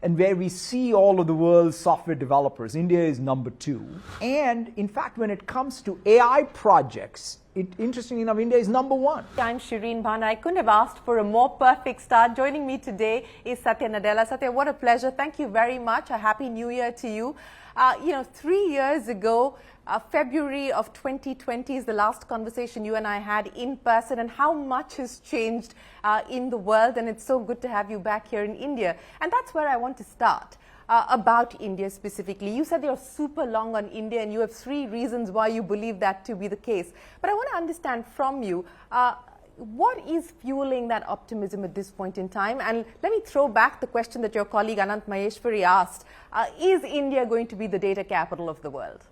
and where we see all of the world's software developers. India is number 2. And in fact, when it comes to AI projects, interestingly enough, India is number 1. I'm Shireen Bhana. I couldn't have asked for a more perfect start. Joining me today is Satya Nadella. Satya, what a pleasure. Thank you very much. A happy new year to you. 3 years ago, February of 2020 is the last conversation you and I had in person, and how much has changed in the world, and it's so good to have you back here in India. And that's where I want to start. About India specifically. You said you're super long on India and you have 3 reasons why you believe that to be the case. But I want to understand from you, what is fueling that optimism at this point in time? And let me throw back the question that your colleague Anant Maheshwari asked. Is India going to be the data capital of the world?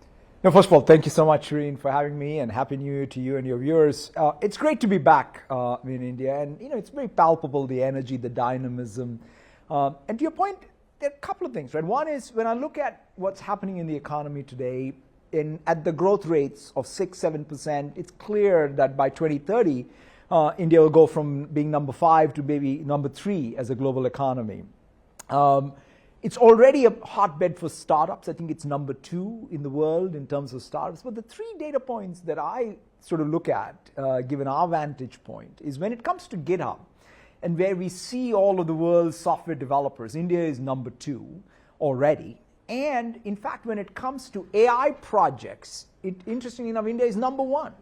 No, first of all, thank you so much, Shireen, for having me, and Happy New Year to you and your viewers. It's great to be back in India, and it's very palpable, the energy, the dynamism. And to your point, there are a couple of things, right? One is, when I look at what's happening in the economy today, at the growth rates of 6-7%, it's clear that by 2030, India will go from being number 5 to maybe number 3 as a global economy. It's already a hotbed for startups. I think it's number 2 in the world in terms of startups. But the 3 data points that I sort of look at, given our vantage point, is when it comes to GitHub, and where we see all of the world's software developers, India is number 2 already. And in fact, when it comes to AI projects, interestingly enough, India is number 1.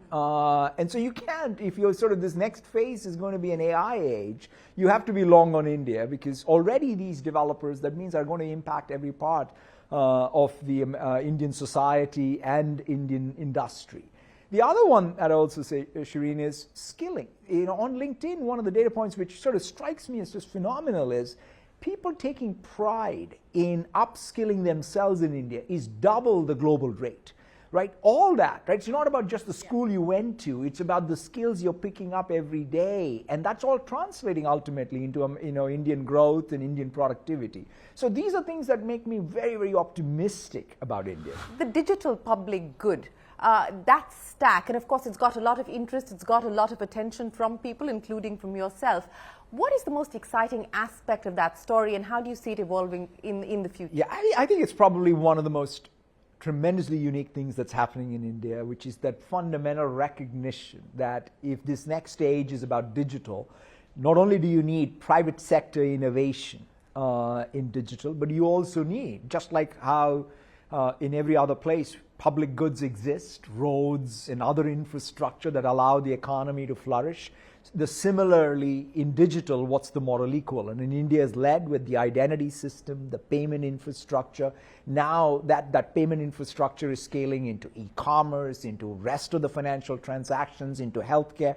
And so you can't, if you're sort of, this next phase is going to be an AI age, you have to be long on India, because already these developers, that means, are going to impact every part of the Indian society and Indian industry. The other one that I also say, Shireen, is skilling. On LinkedIn, one of the data points which sort of strikes me as just phenomenal is people taking pride in upskilling themselves in India is double the global rate, right? All that, right? It's not about just the school you went to. It's about the skills you're picking up every day. And that's all translating ultimately into Indian growth and Indian productivity. So these are things that make me very, very optimistic about India. The digital public good. That stack, and of course it's got a lot of interest, it's got a lot of attention from people, including from yourself. What is the most exciting aspect of that story, and how do you see it evolving in the future? Yeah, I think it's probably one of the most tremendously unique things that's happening in India, which is that fundamental recognition that if this next stage is about digital, not only do you need private sector innovation in digital, but you also need, just like how in every other place, public goods exist, roads and other infrastructure that allow the economy to flourish. Similarly, in digital, what's the moral equivalent? And India is led with the identity system, the payment infrastructure. Now that payment infrastructure is scaling into e-commerce, into rest of the financial transactions, into healthcare.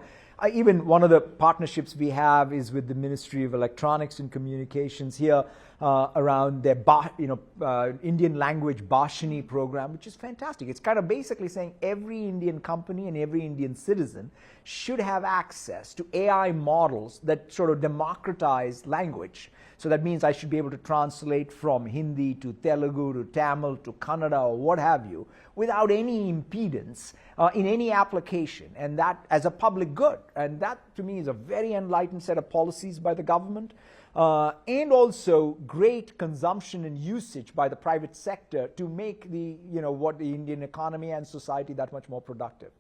Even one of the partnerships we have is with the Ministry of Electronics and Communications here around their Indian language Bhashini program, which is fantastic. It's kind of basically saying every Indian company and every Indian citizen should have access to AI models that sort of democratize language. So that means I should be able to translate from Hindi to Telugu to Tamil to Kannada or what have you without any impedance in any application, and that as a public good. And that, to me, is a very enlightened set of policies by the government, and also great consumption and usage by the private sector to make the Indian economy and society that much more productive.